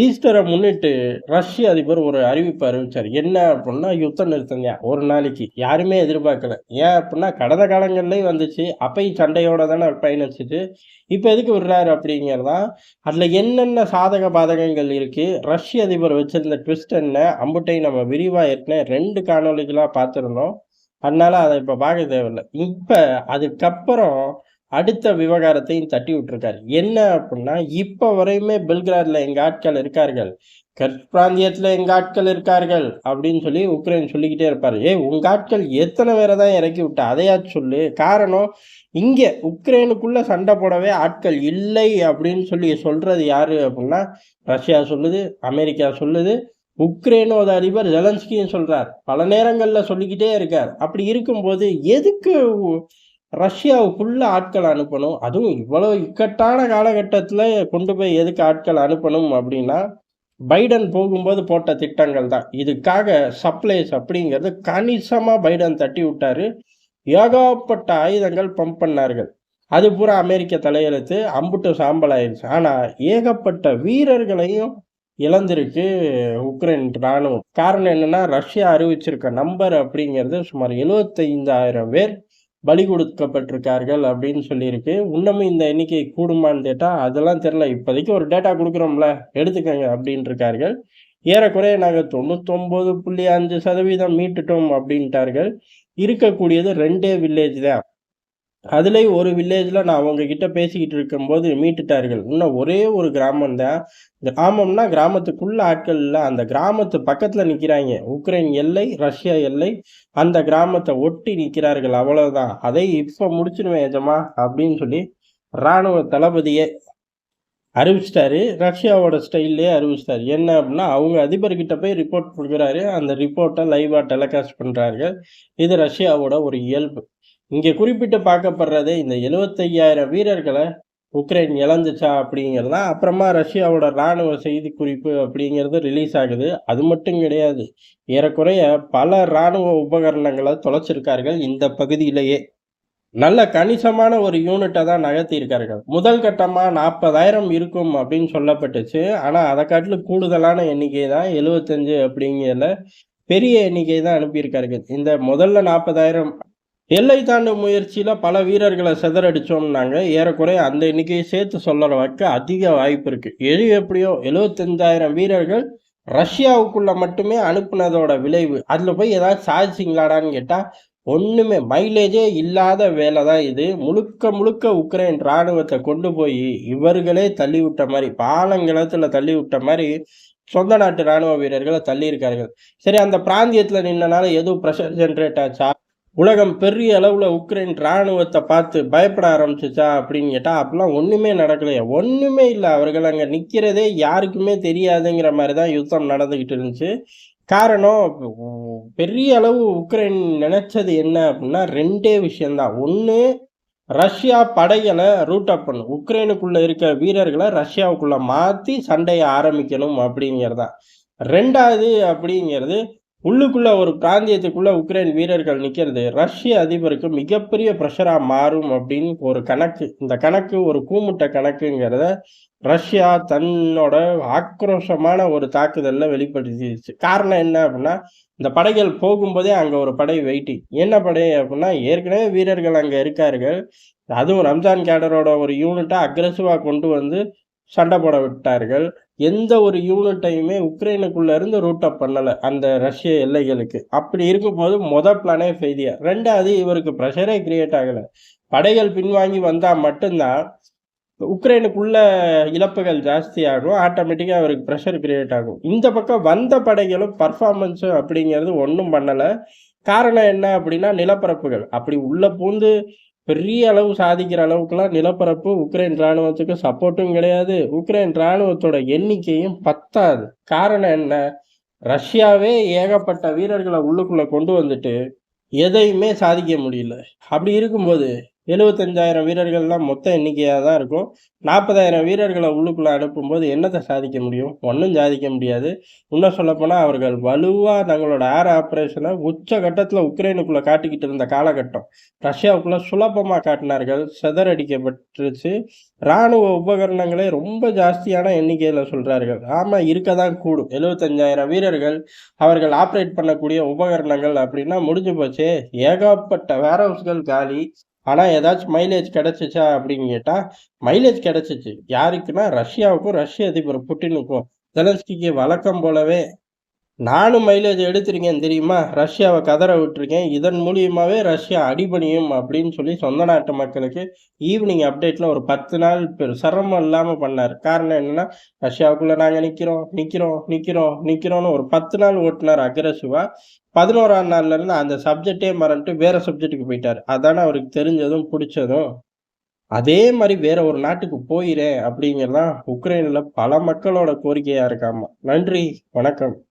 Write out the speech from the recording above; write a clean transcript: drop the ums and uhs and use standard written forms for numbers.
ஈஸ்டரை முன்னிட்டு ரஷ்ய அதிபர் ஒரு அறிவிப்பு அறிவிச்சாரு. என்ன அப்டின்னா, யுத்த நிறுத்தம்யா 1 நாளைக்கு. யாருமே எதிர்பார்க்கல. ஏன் அப்டின்னா, கடந்த காலங்கள்லயும் வந்துச்சு. அப்பயும் சண்டையோட தானே பயணிச்சுச்சு. இப்ப எதுக்கு விடுறாரு அப்படிங்கிறது தான். அதுல என்னென்ன சாதக பாதகங்கள் இருக்கு, ரஷ்ய அதிபர் வச்சிருந்த ட்விஸ்ட் என்ன, அம்புட்டையும் நம்ம விரிவா ஏற்கனவே 2 காணொளிகளா பார்த்திருந்தோம். அதனால அத இப்ப பார்க்க தேவையில்ல. இப்ப அதுக்கப்புறம் அடுத்த விவகாரத்தையும் தட்டி விட்டுருக்காரு. என்ன அப்டின்னா, இப்ப வரையுமே பெல்கிராட்ல எங்க ஆட்கள் இருக்கார்கள். கர்ஸ் பிராந்தியத்துல எங்க ஆட்கள் இருக்கார்கள் அப்படின்னு சொல்லி உக்ரைன் சொல்லிக்கிட்டே இருப்பாரு. ஏய் உங்க ஆட்கள் எத்தன பேர தான் இறக்கி விட்ட? அதையாச்சும் சொல்லு. காரணம் இங்க உக்ரைனுக்குள்ள சண்டை போடவே ஆட்கள் இல்லை அப்படின்னு சொல்லி சொல்றது யாரு அப்டின்னா, ரஷ்யா சொல்லுது, அமெரிக்கா சொல்லுது. உக்ரைனோட அதிபர் ஜெலன்ஸ்கியும் சொல்றார். பல நேரங்கள்ல சொல்லிக்கிட்டே இருக்கார். அப்படி இருக்கும்போது எதுக்கு ரஷ்யாவுக்குள்ள ஆட்கள் அனுப்பணும்? அதுவும் இவ்வளவு இக்கட்டான காலகட்டத்தில கொண்டு போய் எதுக்கு ஆட்கள் அனுப்பணும் அப்டின்னா, பைடன் போகும்போது போட்ட திட்டங்கள் தான். இதுக்காக சப்ளைஸ் அப்படிங்கிறது கணிசமா பைடன் தட்டி விட்டாரு. ஏகப்பட்ட ஆயுதங்கள் பம்ப் பண்ணார்கள். அது பூரா அமெரிக்க தலையெழுத்து. அம்புட்டு சாம்பல் ஆயிருச்சு. ஆனா, ஏகப்பட்ட வீரர்களையும் இழந்திருக்கு உக்ரைன் ராணுவம். காரணம் என்னன்னா, ரஷ்யா அறிவிச்சிருக்க நம்பர் அப்படிங்கிறது சுமார் 75,000 பேர் பலி கொடுக்கப்பட்டிருக்கார்கள் அப்படின்னு சொல்லியிருக்கு. இன்னமும் இந்த எண்ணிக்கை கூடுமான்னு கேட்டா, அதெல்லாம் தெரியல. இப்போதைக்கு ஒரு டேட்டா குடுக்குறோம்ல, எடுத்துக்கங்க அப்படின்ருக்கார்கள். ஏறக்குறைய நாங்க 99.5% மீட்டுட்டோம் அப்படின்ட்டார்கள். இருக்கக்கூடியது 2 வில்லேஜ் தான். அதுலயும் ஒரு வில்லேஜ்ல நான் உங்ககிட்ட பேசிக்கிட்டு இருக்கும்போது மீட்டுட்டார்கள். இன்னும் ஒரே ஒரு கிராமம் தான். கிராமம்னா கிராமத்துக்குள்ள ஆட்கள் இல்ல. அந்த கிராமத்து பக்கத்துல நிக்கிறாய்ங்க. உக்ரைன் எல்லை, ரஷ்யா எல்லை. அந்த கிராமத்த ஒட்டி நிக்கிறார்கள். அவ்வளவுதான். அதை இப்ப முடிச்சிருவேன் எஜமா அப்படின்னு சொல்லி ராணுவ தளபதியே அறிவிச்சிட்டாரு. ரஷ்யாவோட ஸ்டைல்லயே அறிவிச்சிட்டாரு. என்ன அப்படின்னா, அவங்க அதிபர்கிட்ட போய் ரிப்போர்ட் குடுக்குறாரு. அந்த ரிப்போர்ட்ட லைவா டெலிகாஸ்ட் பண்றார்கள். இது ரஷ்யாவோட ஒரு இயல்பு. இங்க குறிப்பிட்டு பார்க்கப்படுறதே இந்த 75,000 வீரர்கள உக்ரைன் இழந்துச்சா அப்படிங்கிறது தான். அப்புறமா ரஷ்யாவோட ராணுவ செய்திக்குறிப்பு அப்படிங்கிறது ரிலீஸ் ஆகுது. அது மட்டும் கிடையாது. ஏறக்குறைய பல ராணுவ உபகரணங்கள தொலைச்சிருக்கார்கள் இந்த பகுதியிலேயே. நல்ல கணிசமான ஒரு யூனிட்ட தான் நகர்த்தியிருக்கார்கள். முதல் கட்டமா 40,000 இருக்கும் அப்படின்னு சொல்லப்பட்டுச்சு. ஆனா அத காட்டிலும் கூடுதலான எண்ணிக்கை தான் 75 அப்படிங்கிறதுல பெரிய எண்ணிக்கை தான் அனுப்பியிருக்கார்கள். இந்த முதல்ல 40,000 எல்லை தாண்டும் முயற்சியில பல வீரர்கள சிதறடிச்சோம்னாங்க. ஏறக்குறைய அந்த எண்ணிக்கைய சேர்த்து சொல்றதுக்கு அதிக வாய்ப்பு இருக்கு. எது எப்படியோ 75,000 வீரர்கள் ரஷ்யாவுக்குள்ள மட்டுமே அனுப்புனதோட விளைவு. அதுல போய் ஏதாவது சாதிச்சீங்களாடான்னு கேட்டா, ஒண்ணுமே மைலேஜே இல்லாத வேலை தான் இது. முழுக்க முழுக்க உக்ரைன் ராணுவத்த கொண்டு போய் இவர்களே தள்ளிவிட்ட மாரி, பாலங்கலத்துல தள்ளிவிட்ட மாரி சொந்த நாட்டு ராணுவ வீரர்கள தள்ளியிருக்கார்கள். சரி அந்த பிராந்தியத்துல நின்னனால எதுவும் பிரஷர் ஜெனரேட் ஆச்சா? உலகம் பெரிய அளவுல உக்ரைன் ராணுவத்த பார்த்து பயப்பட ஆரம்பிச்சுச்சா அப்படின்னு கேட்டா, அப்படிலாம் ஒண்ணுமே நடக்கலையே. ஒண்ணுமே இல்ல. அவர்கள் அங்க நிக்கிறதே யாருக்குமே தெரியாதுங்கிற மாரி தான் யுத்தம் நடந்துகிட்டு இருந்துச்சு. காரணம் பெரிய அளவு உக்ரைன் நினைச்சது என்ன அப்படின்னா 2டே விஷயம் தான். ஒண்ணு ரஷ்யா படைகள ரூட் அப் பண்ணும். உக்ரைனுக்குள்ள இருக்கிற வீரர்கள ரஷ்யாவுக்குள்ள மாத்தி சண்டைய ஆரம்பிக்கணும் அப்படிங்கிறது தான். 2வது அப்படிங்கிறது உள்ளுக்குள்ள ஒரு பிராந்தியத்துக்குள்ள உக்ரைன் வீரர்கள் நிக்கிறது ரஷ்ய அதிபருக்கு மிகப்பெரிய பிரஷரா மாறும் அப்படின்னு ஒரு கணக்கு. இந்த கணக்கு ஒரு கூமுட்ட கணக்குங்கிறத ரஷ்யா தன்னோட ஆக்ரோஷமான ஒரு தாக்குதல்ல வெளிப்படுத்திருச்சு. காரணம் என்ன அப்படின்னா, இந்த படைகள் போகும்போதே அங்க ஒரு படை வெயிட்டிங். என்ன படை அப்படின்னா, ஏற்கனவே வீரர்கள் அங்க இருக்கார்கள். அதுவும் ரம்ஜான் கேடரோட ஒரு யூனிட்ட அக்ரெசிவா கொண்டு வந்து சண்டை போட விட்டார்கள். எந்த ஒரு யூனிட்டையுமே உக்ரைனுக்குள்ள இருந்து ரூட் அப் பண்ணல, அந்த ரஷ்ய எல்லைகளுக்கு. அப்படி இருக்கும்போது பிளானே ஃபெயிலியர். 2வது இவருக்கு பிரஷரே கிரியேட் ஆகல. படைகள் பின்வாங்கி வந்தா மட்டும் தான் உக்ரைனுக்குள்ள இழப்புகள் ஜாஸ்தியாகும். ஆட்டோமேட்டிக்கா அவருக்கு பிரஷர் கிரியேட் ஆகும். இந்த பக்கம் வந்த படைகளும் பெர்ஃபார்மன்ஸ் அப்படிங்கிறது ஒண்ணும் பண்ணல. காரணம் என்ன அப்படின்னா, நிலப்பரப்புகள். அப்படி உள்ள பூந்து பெரிய அளவு சாதிக்கிற அளவுக்குலாம் நிலப்பரப்பு உக்ரைன் ராணுவத்துக்கு சப்போர்ட்டும் கிடையாது. உக்ரைன் ராணுவத்தோட எண்ணிக்கையும் பத்தாது. காரணம் என்ன? ரஷ்யாவே ஏகப்பட்ட வீரர்கள உள்ளுக்குள்ள கொண்டு வந்துட்டு, எதையுமே சாதிக்க முடியல. அப்படி இருக்கும்போது, 75,000 வீரர்கள்லாம் மொத்த எண்ணிக்கையா தான் இருக்கும். 40,000 வீரர்கள உள்ளுக்குள்ள அனுப்பும்போது என்னத்த சாதிக்க முடியும்? ஒண்ணும் சாதிக்க முடியாது. இன்னும் சொல்லப்போனா அவர்கள் வலுவா தங்களோட ஏர் ஆப்பரேஷன உச்ச கட்டத்துல உக்ரைனுக்குள்ள காட்டிக்கிட்டு இருந்த காலகட்டம். ரஷ்யாவுக்குள்ள சுலபமா காட்டினார்கள். சிதறடிக்கப்பட்டுருச்சு. ராணுவ உபகரணங்களே ரொம்ப ஜாஸ்தியான எண்ணிக்கையில சொல்றார்கள். ஆமா, இருக்க தான் கூடும். 75,000 வீரர்கள், அவர்கள் ஆப்பரேட் பண்ணக்கூடிய உபகரணங்கள் அப்படின்னா முடிஞ்சு போச்சே! ஏகப்பட்ட வேர்ஹவுஸ்கள் காலி. ஆனா, ஏதாச்சும் மைலேஜ் கிடைச்சுச்சா அப்படின்னு கேட்டா, மைலேஜ் கிடைச்சுச்சு. யாருக்குன்னா, ரஷ்யாவுக்கும், ரஷ்ய அதிபர் புட்டினுக்கும். செலன்ஸ்கிக்கு வழக்கம் போலவே, "நானும் மைலேஜ் எடுத்திருக்கேன் தெரியுமா? ரஷ்யாவ கதற விட்டுருக்கேன். இதன் மூலியமாவே ரஷ்யா அடிபணியும்" அப்படின்னு சொல்லி சொந்த நாட்டு மக்களுக்கு ஈவினிங் அப்டேட்ல ஒரு 10 நாள் சிரமம் இல்லாம பண்ணாரு. காரணம் என்னன்னா, ரஷ்யாவுக்குள்ள நாங்க நிக்கிறோம், நிக்கிறோம், நிக்கிறோம், நிக்கிறோம்னு ஒரு 10 நாள் ஓட்டுனாரு அக்ரெசிவா. 11ஆம் நாள்ல இருந்து அந்த சப்ஜெக்ட்டே மறந்துட்டு வேற சப்ஜெக்ட்டுக்கு போயிட்டாரு. அதானே அவருக்கு தெரிஞ்சதும், புடிச்சதும். அதே மாரி வேற ஒரு நாட்டுக்கு போயிறேன் அப்படிங்கிறது தான் உக்ரைன்ல பல மக்களோட கோரிக்கையா இருக்காமா. நன்றி, வணக்கம்.